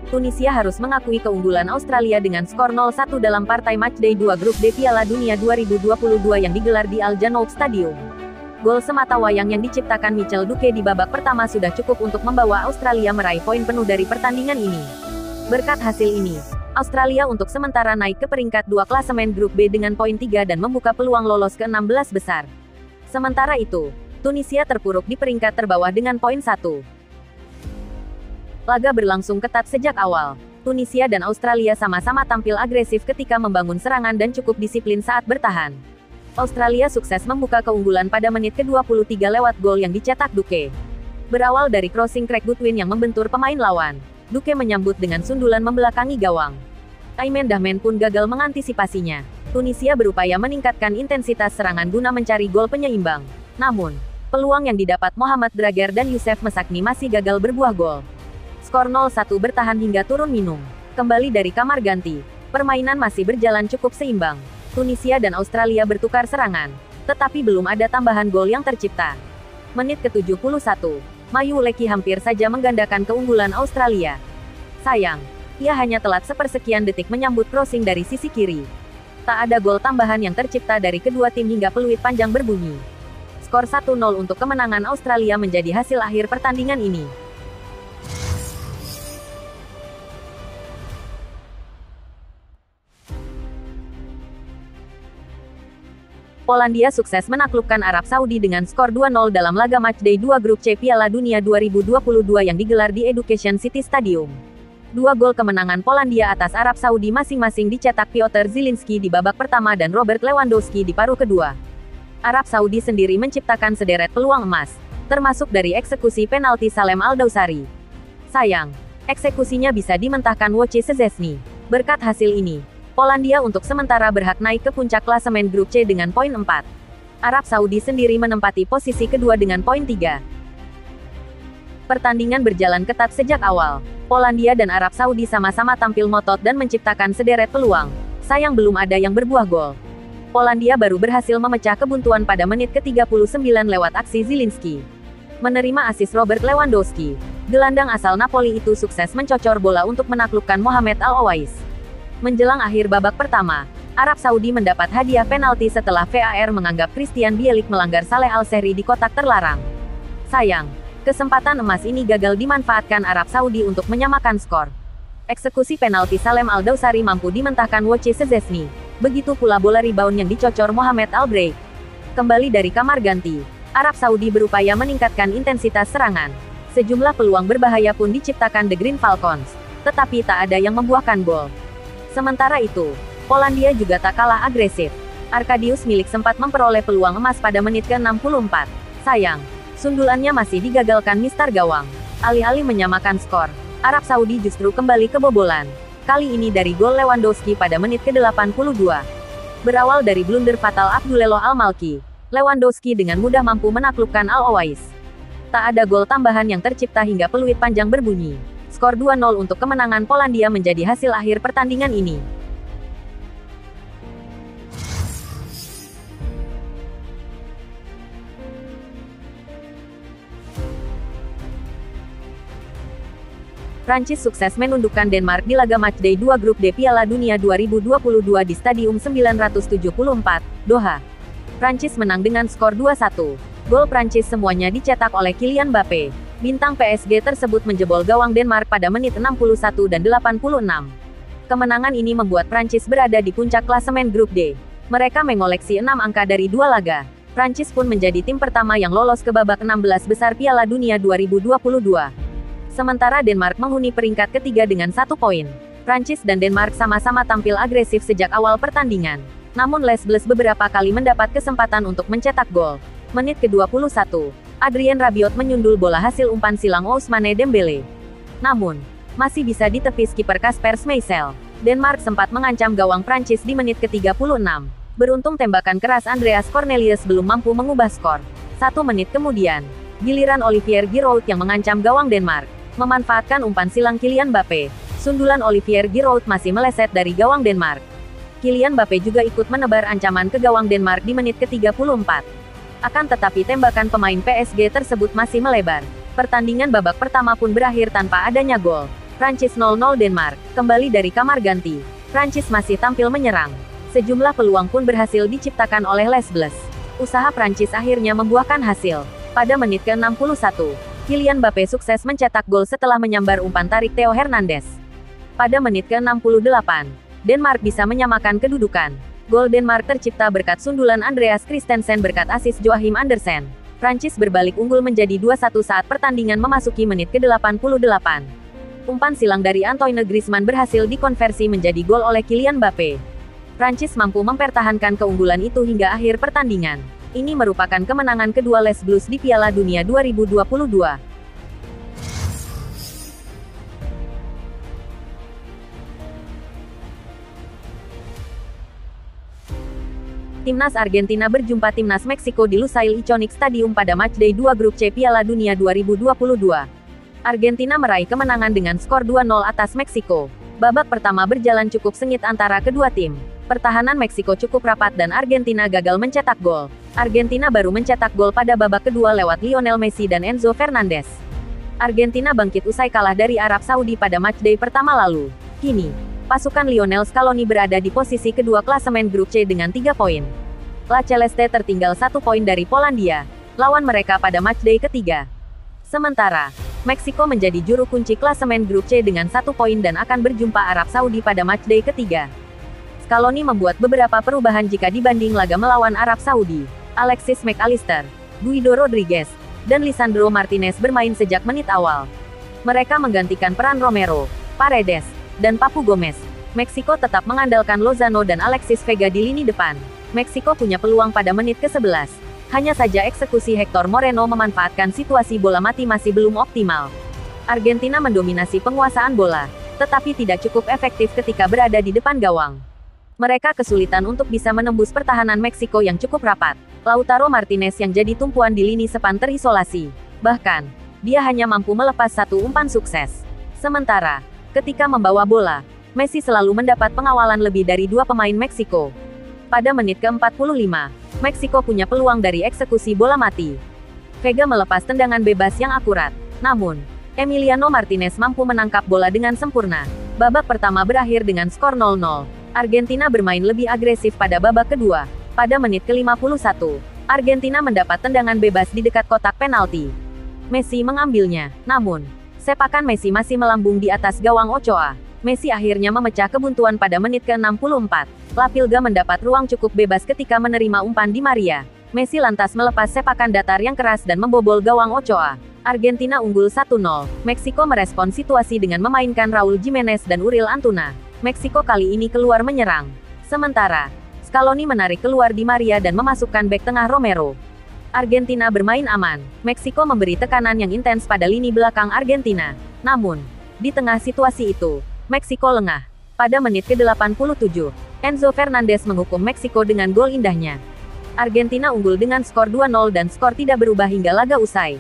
Tunisia harus mengakui keunggulan Australia dengan skor 0-1 dalam partai matchday 2 grup D Piala Dunia 2022 yang digelar di Al Janoub Stadium. Gol semata wayang yang diciptakan Michel Duque di babak pertama sudah cukup untuk membawa Australia meraih poin penuh dari pertandingan ini. Berkat hasil ini, Australia untuk sementara naik ke peringkat 2 klasemen grup B dengan poin 3 dan membuka peluang lolos ke 16 besar. Sementara itu, Tunisia terpuruk di peringkat terbawah dengan poin 1. Laga berlangsung ketat sejak awal. Tunisia dan Australia sama-sama tampil agresif ketika membangun serangan dan cukup disiplin saat bertahan. Australia sukses membuka keunggulan pada menit ke-23 lewat gol yang dicetak Duque. Berawal dari crossing Craig Goodwin yang membentur pemain lawan, Duque menyambut dengan sundulan membelakangi gawang. Aimen Dahmen pun gagal mengantisipasinya. Tunisia berupaya meningkatkan intensitas serangan guna mencari gol penyeimbang. Namun, peluang yang didapat Mohamed Drager dan Youssef Mesakni masih gagal berbuah gol. Skor 0-1 bertahan hingga turun minum. Kembali dari kamar ganti, permainan masih berjalan cukup seimbang. Tunisia dan Australia bertukar serangan, tetapi belum ada tambahan gol yang tercipta. Menit ke-71, Mayu Leki hampir saja menggandakan keunggulan Australia. Sayang, ia hanya telat sepersekian detik menyambut crossing dari sisi kiri. Tak ada gol tambahan yang tercipta dari kedua tim hingga peluit panjang berbunyi. Skor 1-0 untuk kemenangan Australia menjadi hasil akhir pertandingan ini. Polandia sukses menaklukkan Arab Saudi dengan skor 2-0 dalam laga matchday 2 grup C Piala Dunia 2022 yang digelar di Education City Stadium. Dua gol kemenangan Polandia atas Arab Saudi masing-masing dicetak Piotr Zielinski di babak pertama dan Robert Lewandowski di paruh kedua. Arab Saudi sendiri menciptakan sederet peluang emas, termasuk dari eksekusi penalti Salem Al-Dawsari. Sayang, eksekusinya bisa dimentahkan Wojciech Szczesny. Berkat hasil ini, Polandia untuk sementara berhak naik ke puncak klasemen grup C dengan poin 4. Arab Saudi sendiri menempati posisi kedua dengan poin 3. Pertandingan berjalan ketat sejak awal. Polandia dan Arab Saudi sama-sama tampil ngotot dan menciptakan sederet peluang. Sayang belum ada yang berbuah gol. Polandia baru berhasil memecah kebuntuan pada menit ke-39 lewat aksi Zielinski. Menerima asis Robert Lewandowski, gelandang asal Napoli itu sukses mencocor bola untuk menaklukkan Mohamed Al-Owais. Menjelang akhir babak pertama, Arab Saudi mendapat hadiah penalti setelah VAR menganggap Christian Bielik melanggar Saleh Al-Sehri di kotak terlarang. Sayang, kesempatan emas ini gagal dimanfaatkan Arab Saudi untuk menyamakan skor. Eksekusi penalti Salem Al-Dawsari mampu dimentahkan Wojciech Szczesny. Begitu pula bola rebound yang dicocor Mohamed Al-Breik. Kembali dari kamar ganti, Arab Saudi berupaya meningkatkan intensitas serangan. Sejumlah peluang berbahaya pun diciptakan The Green Falcons, tetapi tak ada yang membuahkan gol. Sementara itu, Polandia juga tak kalah agresif. Arkadiusz Milik sempat memperoleh peluang emas pada menit ke-64. Sayang, sundulannya masih digagalkan mistar gawang. Alih-alih menyamakan skor, Arab Saudi justru kembali kebobolan. Kali ini dari gol Lewandowski pada menit ke-82. Berawal dari blunder fatal Abdullah Al-Malki, Lewandowski dengan mudah mampu menaklukkan Al-Owais. Tak ada gol tambahan yang tercipta hingga peluit panjang berbunyi. Skor 2-0 untuk kemenangan Polandia menjadi hasil akhir pertandingan ini. Prancis sukses menundukkan Denmark di laga matchday 2 grup D Piala Dunia 2022 di Stadium 974, Doha. Prancis menang dengan skor 2-1. Gol Prancis semuanya dicetak oleh Kylian Mbappe. Bintang PSG tersebut menjebol gawang Denmark pada menit 61 dan 86. Kemenangan ini membuat Prancis berada di puncak klasemen grup D. Mereka mengoleksi 6 angka dari 2 laga. Prancis pun menjadi tim pertama yang lolos ke babak 16 besar Piala Dunia 2022. Sementara Denmark menghuni peringkat ketiga dengan 1 poin. Prancis dan Denmark sama-sama tampil agresif sejak awal pertandingan. Namun Les Bleus beberapa kali mendapat kesempatan untuk mencetak gol. Menit ke-21, Adrien Rabiot menyundul bola hasil umpan silang Ousmane Dembele. Namun, masih bisa ditepis kiper Kasper Schmeichel. Denmark sempat mengancam gawang Prancis di menit ke-36. Beruntung tembakan keras Andreas Cornelius belum mampu mengubah skor. 1 menit kemudian, giliran Olivier Giroud yang mengancam gawang Denmark. Memanfaatkan umpan silang Kylian Mbappe, sundulan Olivier Giroud masih meleset dari gawang Denmark. Kylian Mbappe juga ikut menebar ancaman ke gawang Denmark di menit ke-34. Akan tetapi tembakan pemain PSG tersebut masih melebar. Pertandingan babak pertama pun berakhir tanpa adanya gol. Prancis 0-0 Denmark, kembali dari kamar ganti. Prancis masih tampil menyerang. Sejumlah peluang pun berhasil diciptakan oleh Les Bleus. Usaha Prancis akhirnya membuahkan hasil. Pada menit ke-61, Kylian Mbappé sukses mencetak gol setelah menyambar umpan tarik Theo Hernandez. Pada menit ke-68, Denmark bisa menyamakan kedudukan. Gol Denmark tercipta berkat sundulan Andreas Christensen berkat asis Joachim Andersen. Prancis berbalik unggul menjadi 2-1 saat pertandingan memasuki menit ke-88. Umpan silang dari Antoine Griezmann berhasil dikonversi menjadi gol oleh Kylian Mbappé. Prancis mampu mempertahankan keunggulan itu hingga akhir pertandingan. Ini merupakan kemenangan kedua Les Bleus di Piala Dunia 2022. Timnas Argentina berjumpa Timnas Meksiko di Lusail Iconic Stadium pada matchday 2 Grup C Piala Dunia 2022. Argentina meraih kemenangan dengan skor 2-0 atas Meksiko. Babak pertama berjalan cukup sengit antara kedua tim. Pertahanan Meksiko cukup rapat dan Argentina gagal mencetak gol. Argentina baru mencetak gol pada babak kedua lewat Lionel Messi dan Enzo Fernandez. Argentina bangkit usai kalah dari Arab Saudi pada matchday pertama lalu. Kini, pasukan Lionel Scaloni berada di posisi kedua klasemen grup C dengan 3 poin. La Celeste tertinggal 1 poin dari Polandia, lawan mereka pada matchday ketiga. Sementara, Meksiko menjadi juru kunci klasemen grup C dengan 1 poin dan akan berjumpa Arab Saudi pada matchday ketiga. Scaloni membuat beberapa perubahan jika dibanding laga melawan Arab Saudi. Alexis Mac Allister, Guido Rodriguez, dan Lisandro Martinez bermain sejak menit awal. Mereka menggantikan peran Romero, Paredes, dan Papu Gomez. Meksiko tetap mengandalkan Lozano dan Alexis Vega di lini depan. Meksiko punya peluang pada menit ke-11. Hanya saja eksekusi Hector Moreno memanfaatkan situasi bola mati masih belum optimal. Argentina mendominasi penguasaan bola, tetapi tidak cukup efektif ketika berada di depan gawang. Mereka kesulitan untuk bisa menembus pertahanan Meksiko yang cukup rapat. Lautaro Martinez yang jadi tumpuan di lini depan terisolasi. Bahkan, dia hanya mampu melepas satu umpan sukses. Sementara, ketika membawa bola, Messi selalu mendapat pengawalan lebih dari 2 pemain Meksiko. Pada menit ke-45, Meksiko punya peluang dari eksekusi bola mati. Vega melepas tendangan bebas yang akurat. Namun, Emiliano Martinez mampu menangkap bola dengan sempurna. Babak pertama berakhir dengan skor 0-0. Argentina bermain lebih agresif pada babak kedua. Pada menit ke-51, Argentina mendapat tendangan bebas di dekat kotak penalti. Messi mengambilnya, namun, sepakan Messi masih melambung di atas gawang Ochoa. Messi akhirnya memecah kebuntuan pada menit ke-64. Lapilga mendapat ruang cukup bebas ketika menerima umpan Di Maria. Messi lantas melepas sepakan datar yang keras dan membobol gawang Ochoa. Argentina unggul 1-0. Meksiko merespon situasi dengan memainkan Raul Jimenez dan Uriel Antuna. Meksiko kali ini keluar menyerang. Sementara, Scaloni menarik keluar Di Maria dan memasukkan bek tengah Romero. Argentina bermain aman. Meksiko memberi tekanan yang intens pada lini belakang Argentina. Namun, di tengah situasi itu, Meksiko lengah. Pada menit ke-87, Enzo Fernandez menghukum Meksiko dengan gol indahnya. Argentina unggul dengan skor 2-0 dan skor tidak berubah hingga laga usai.